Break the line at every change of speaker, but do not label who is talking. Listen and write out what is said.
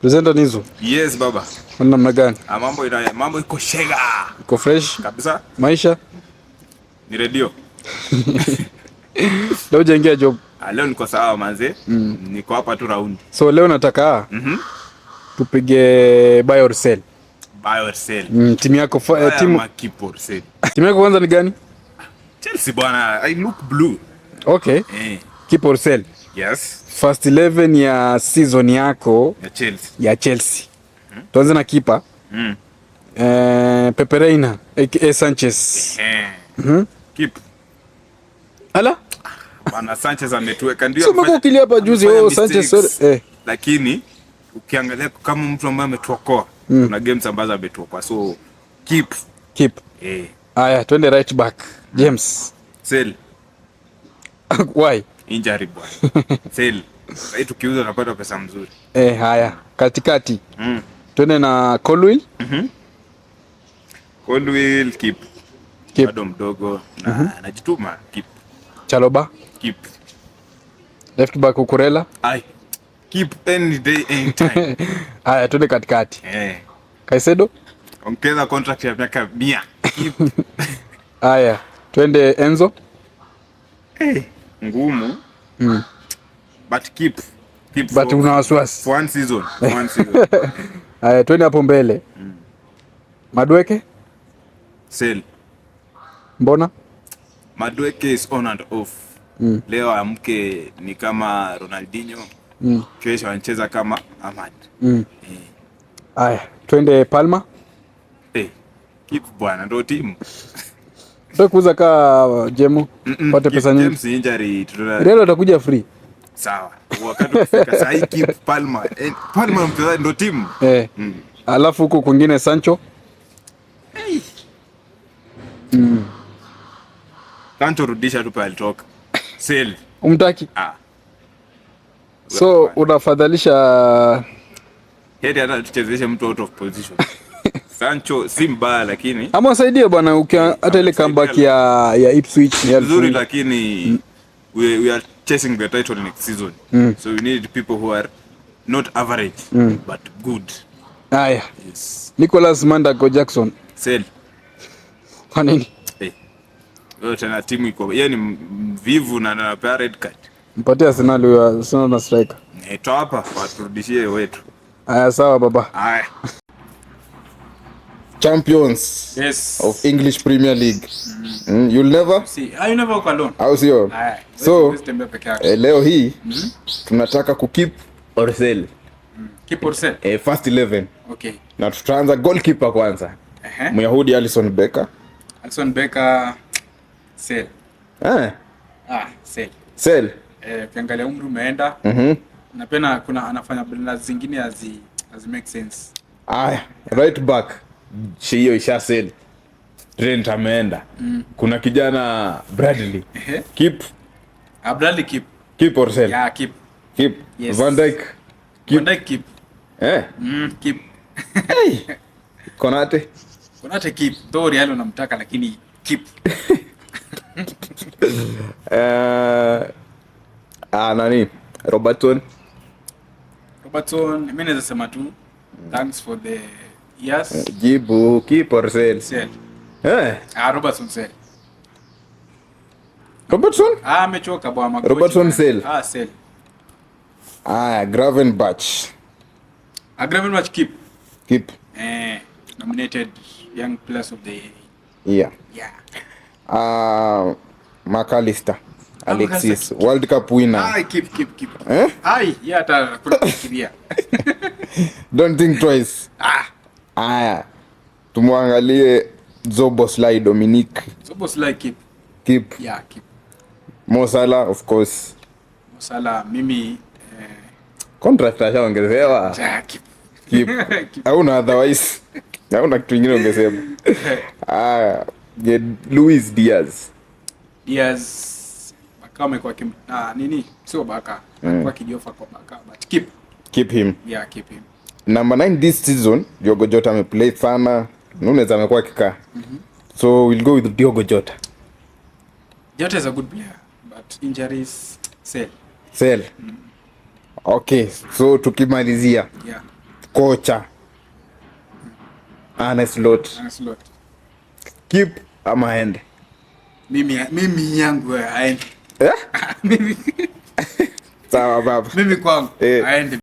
Presenter Nizo.
Yes baba.
Namna gani?
Mambo iko shega.
Iko fresh
Kabisa.
Maisha
Ni radio.
Leo jaingia job.
Leo niko sawa manze. Niko hapa tu round.
So leo nataka tupige buy or sell.
Buy or sell.
Timu yako
keep or sell.
Timu yako kwanza ni gani?
Chelsea bwana. I look blue.
Okay. Keep or sell.
Yes.
First 11 ya season yako
ya
Chelsea. Tuanze na keeper. Pepe Reina aka Sanchez.
Keep.
Ala?
Bwana Sanchez ametuweka ndio.
Sio mbona ukilia hapa juzi Sanchez
lakini ukiangalia kama mtu ambaye ametuokoa kuna games ambazo ametuokoa. So keep.
Aya, twende right back. James.
Sell.
Why?
Injury bwana. Sell. Sasa tukiuza tunapata pesa mzuri.
Haya, katikati. Twende na Colwill.
Colwill keep. Bado mdogo na anajituma. Keep.
Chaloba.
Keep.
Left back Ukurela.
Keep any day anytime.
Haya, twende katikati. Caicedo.
Ongeza contract ya miaka 100. Keep.
Haya, twende Enzo.
Ngumu. But keep.
But una wasiwasi.
One season.
Haya, twende hapo mbele. Madueke.
Sell.
Mbona?
Madueke is on and off. Leo amke ni kama Ronaldinho. Kesho anacheza kama Ahmad.
Haya, twende Palma.
Keep bwana ndo timu.
Ndio kuuza ka Jemo. Pate pesa nyingi.
James injury
Real atakuja free.
Sawa. Wakati ukifika saa hii keep Palma. Palma mchezaji ndo timu.
Alafu huko kwingine Sancho.
Sancho rudisha tu pale alitoka. Sell.
Umtaki? So unafadhalisha
heri hata tuchezeshe mtu out of position. Sancho si mbaya lakini
ama saidie bwana hata ile comeback ya Ipswich
ni nzuri lakini we are chasing the title next season. So we need people who are not average but good.
Haya. Yes. Nicholas Mandago Jackson.
Sell.
Kwa nini?
Wewe tena timu iko yeye ni mvivu na anapea red card.
Mpatie Arsenal huyo Arsenal na striker.
Toa hapa waturudishie wetu.
Haya sawa baba.
Haya.
Champions of English Premier League. You'll never
see. You never walk alone.
Au sio? So leo hii tunataka keep or sell.
Keep or sell.
First 11.
Okay.
Na tutaanza goalkeeper kwanza. Myahudi Alisson Becker.
Sell.
Sell.
Ukiangalia umri umeenda. Na pena kuna anafanya blanda zingine as make sense.
Right back. Hiyo isha sell. Trent ameenda. Kuna kijana Bradley. Keep.
Bradley keep.
Keep or sell?
Yeah, keep.
Keep.
Yes.
Van Dijk.
Keep. Van Dijk keep. Keep.
Konate
keep. Though Real unamtaka lakini keep.
Nani? Robertson,
mimi naweza sema tu thanks for the years.
Jibu keep or sell?
Sell. Robertson sell.
Robertson?
Amechoka bwana.
Robertson sell.
Sell.
Gravenberch.
Gravenberch keep.
Keep.
Nominated young players of the
year. McAllister. Alexis, World Cup winner.
Keep. Hata kufikiria.
Don't think twice. Tumwangalie Szoboszlai Dominic.
Szoboszlai keep.
Keep.
Yeah, keep.
Mo Salah of course.
Mo Salah mimi
contract ashaongezewa. Keep. Hauna otherwise. Hauna kitu kingine ungesema. Luis Diaz. Baka
amekuwa nini? Sio Baka. Kwa kijiofa kwa Baka but
keep him.
Yeah, keep him.
Number 9 this season, Diogo Jota ameplay sana. Nunes amekuwa kikaa. So we'll go with Diogo Jota.
Jota is a good player but injuries sell.
Okay, so tukimalizia. kocha Arne Slot. Keep ama aende?
Mimi yangu aende.
Eh?
Mimi
Sawa baba.
mimi kwangu aende.